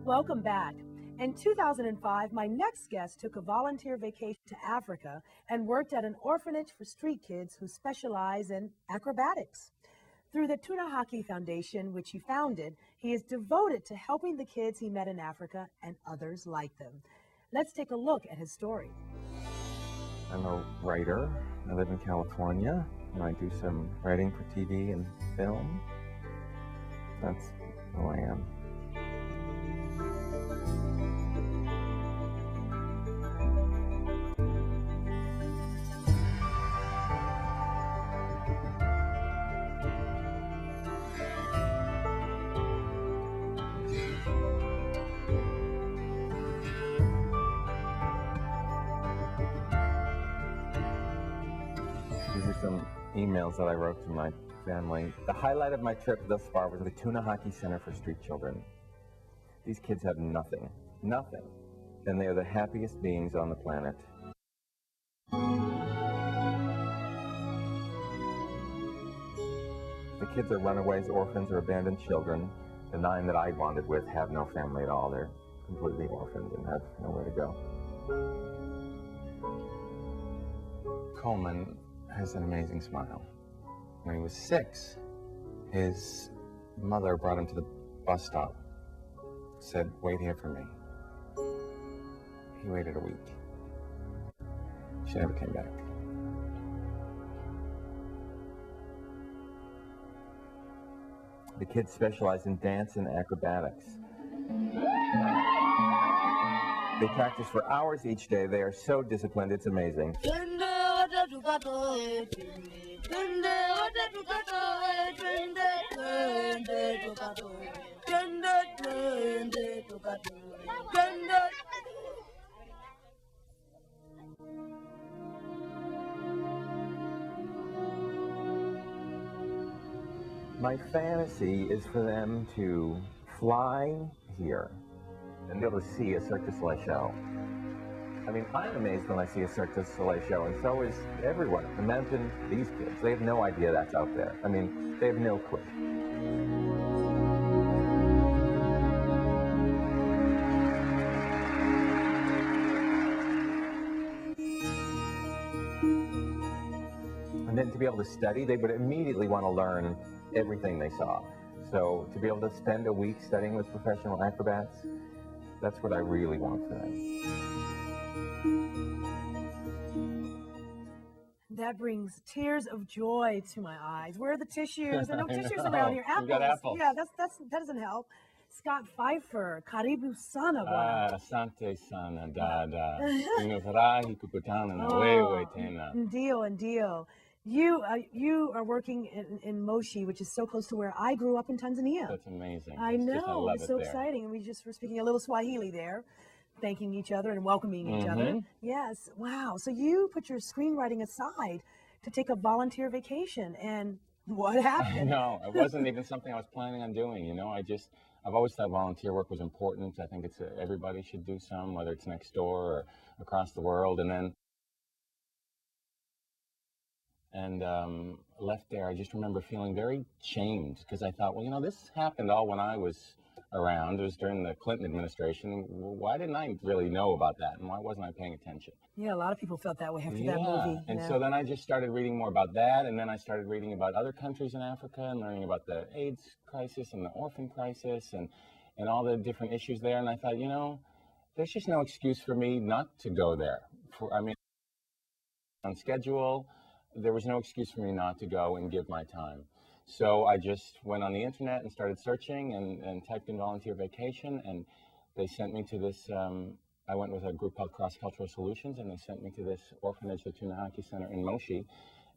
Welcome back. In 2005, my next guest took a volunteer vacation to Africa and worked at an orphanage for street kids who specialize in acrobatics. Through the TunaHaki Foundation, which he founded, he is devoted to helping the kids he met in Africa and others like them. Let's take a look at his story. I'm a writer. I live in California, and I do some writing for TV and film. That's who I am. These are some emails that I wrote to my family. The highlight of my trip thus far was the TunaHaki Center for Street Children. These kids have nothing, and they are the happiest beings on the planet. The kids are runaways, orphans, or abandoned children. The 9 that I bonded with have no family at all. They're completely orphaned and have nowhere to go. Coleman has an amazing smile. When he was 6, his mother brought him to the bus stop, said, "Wait here for me." He waited a week. She never came back. The kids specialize in dance and acrobatics. They practice for hours each day. They are so disciplined, it's amazing. My fantasy is for them to fly here and be able to see a Cirque du Soleil show. I mean, I'm amazed when I see a Cirque du Soleil show, and so is everyone. Imagine these kids. They have no idea that's out there. I mean, they have no clue. And then to be able to study, they would immediately want to learn everything they saw. So to be able to spend a week studying with professional acrobats, that's what I really want for them. That brings tears of joy to my eyes. Where are the tissues? There are no tissues around here. We've got apples. Yeah, that doesn't help. Scott Fifer, Karibu sana bwana. Asante sana dada. Nimefurahi kukutana na wewe tena. Ndio. You are working in Moshi, which is so close to where I grew up in Tanzania. That's amazing. I know. It's so exciting. And we just were speaking a little Swahili there, thanking each other and welcoming each other. Yes. Wow. So you put your screenwriting aside to take a volunteer vacation, and what happened? No, it wasn't even something I was planning on doing. You know, I've always thought volunteer work was important. I think it's everybody should do some, whether it's next door or across the world. And left there, I just remember feeling very shamed because I thought, well, you know, this happened all when I was around. It was during the Clinton administration. Why didn't I really know about that? And why wasn't I paying attention? Yeah, a lot of people felt that way after that movie. And so then I just started reading more about that. And then I started reading about other countries in Africa and learning about the AIDS crisis and the orphan crisis and all the different issues there. And I thought, you know, there's just no excuse for me not to go there. On schedule, there was no excuse for me not to go and give my time. So I just went on the internet and started searching and typed in volunteer vacation, and they sent me to this, I went with a group called Cross Cultural Solutions, and they sent me to this orphanage, the TunaHaki Center in Moshi,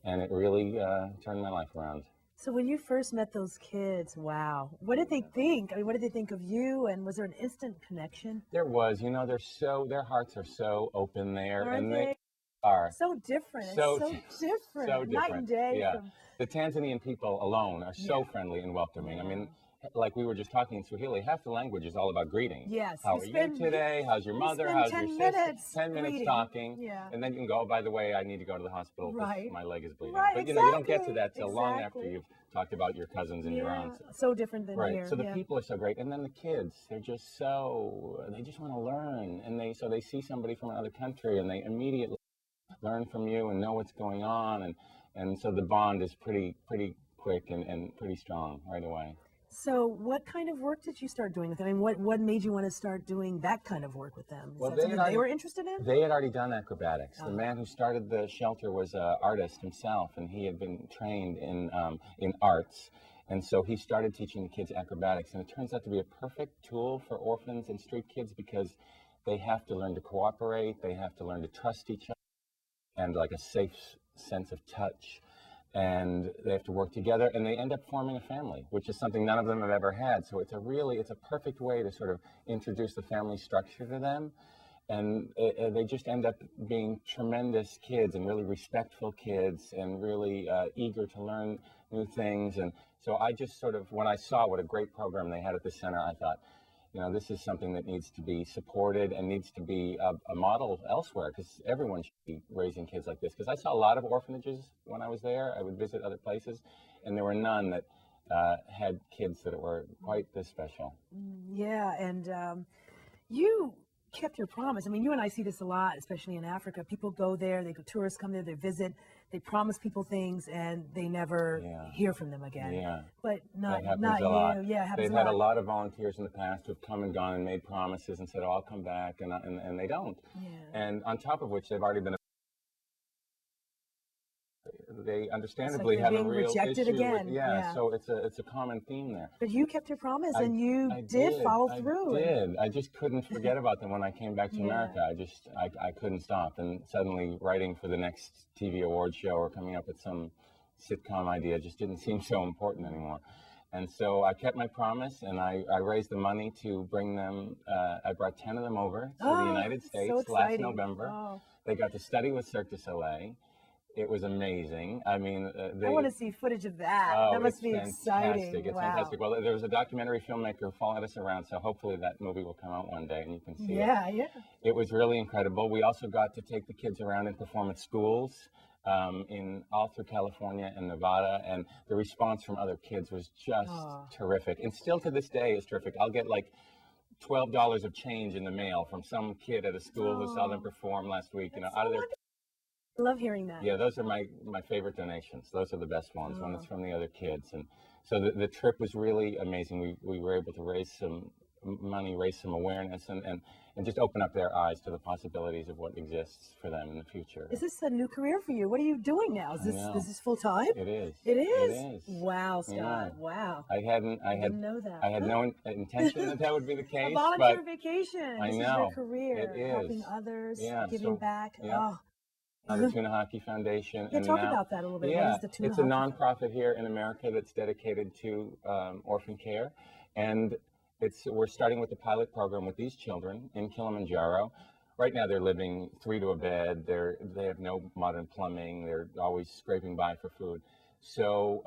and it really turned my life around. So when you first met those kids, wow, what did they think? I mean, what did they think of you, and was there an instant connection? There was. You know, their hearts are so open there. And they are so different. So different. So different. Night and day. Yeah. The Tanzanian people alone are so friendly and welcoming. I mean, like we were just talking in Swahili, half the language is all about greetings. Yes. How are you today? How's your mother? spend How's 10 your sister? minutes 10 minutes greeting. talking. Yeah. And then you can go, oh, by the way, I need to go to the hospital because Right. my leg is bleeding. Right, But you know, you don't get to exactly. that till long after Exactly. you've talked about your cousins and your aunts. So different than Right. here. So the people are so great. And then the kids, they're just so, they just want to learn. And they see somebody from another country and they immediately learn from you and know what's going on. And so the bond is pretty quick and pretty strong right away. So what kind of work did you start doing with them? I mean, what made you want to start doing that kind of work with them? Is Well, that something they were interested in? They had already done acrobatics. The man who started the shelter was an artist himself, and he had been trained in arts. And so he started teaching the kids acrobatics. And it turns out to be a perfect tool for orphans and street kids because they have to learn to cooperate. They have to learn to trust each other and like a safe sense of touch. And they have to work together, and they end up forming a family, which is something none of them have ever had. So it's a perfect way to sort of introduce the family structure to them. And they just end up being tremendous kids and really respectful kids and really eager to learn new things. And so I just sort of, when I saw what a great program they had at the center, I thought, you know, this is something that needs to be supported and needs to be a model elsewhere, because everyone should be raising kids like this. Because I saw a lot of orphanages when I was there. I would visit other places, and there were none that had kids that were quite this special. Yeah, and you kept your promise. I mean, you and I see this a lot, especially in Africa. People go there, tourists come there, they visit, they promise people things, and they never hear from them again. Yeah, but not a you. Lot. Yeah, it happens They've had a lot of volunteers in the past who've come and gone and made promises and said, "Oh, I'll come back," and they don't. Yeah. And on top of which, they've already been. They understandably like have being a real rejected issue again. With, so it's a common theme there. But you kept your promise, and you did follow through. I did. I just couldn't forget about them when I came back to America. I couldn't stop. And suddenly writing for the next TV award show or coming up with some sitcom idea just didn't seem so important anymore. And so I kept my promise, and I raised the money to bring them. I brought 10 of them over to the United States last November. They got to study with Cirque du Soleil. It was amazing. I mean, I want to see footage of that. That must be exciting. It's fantastic. Well, there was a documentary filmmaker who followed us around, so hopefully that movie will come out one day and you can see it. Yeah. It was really incredible. We also got to take the kids around and perform at schools in all through California and Nevada, and the response from other kids was just terrific. And still to this day is terrific. I'll get like $12 of change in the mail from some kid at a school who saw them perform last week. You know, out of their. I love hearing that. Yeah, those are my favorite donations. Those are the best ones when it's from the other kids. And so the trip was really amazing. We were able to raise some money, raise some awareness, and just open up their eyes to the possibilities of what exists for them in the future. Is this a new career for you? What are you doing now? Is this full time? It is. It is? It is. Wow, Scott. Yeah. Wow. I didn't know that. I had no intention that would be the case. A volunteer vacation. I this know. is your career. It is. Helping others, giving back. Yeah. The TunaHaki Foundation. Yeah, talk about that a little bit. Yeah, what is the it's a nonprofit here in America that's dedicated to orphan care, and we're starting with the pilot program with these children in Kilimanjaro. Right now, they're living 3 to a bed. They have no modern plumbing. They're always scraping by for food. So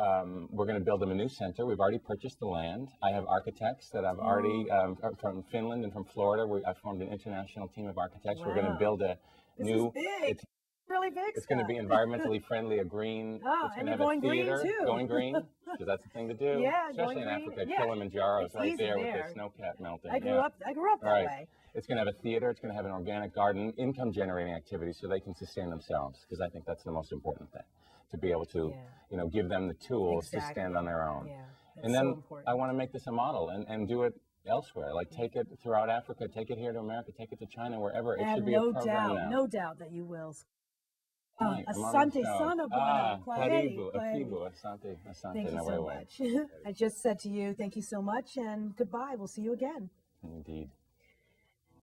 we're going to build them a new center. We've already purchased the land. I have architects that I've already from Finland and from Florida. I formed an international team of architects. Wow. We're going to build a new. This is big. Really big. It's going to be environmentally friendly, a green. It's going to have a theater. Going green, because that's the thing to do. Yeah, especially in Africa. Kilimanjaro is right there with the snow cap melting. I grew up that way. It's going to have a theater. It's going to have an organic garden, income generating activities, so they can sustain themselves. Because I think that's the most important thing, to be able to, give them the tools to stand on their own. Yeah, and then I want to make this a model and do it elsewhere. Like take it throughout Africa, take it here to America, take it to China, wherever. It should be a program now. No doubt that you will. Asante sana bwana. Karibu, afibu, asante. Thank you so much. I just said to you, thank you so much, and goodbye. We'll see you again. Indeed.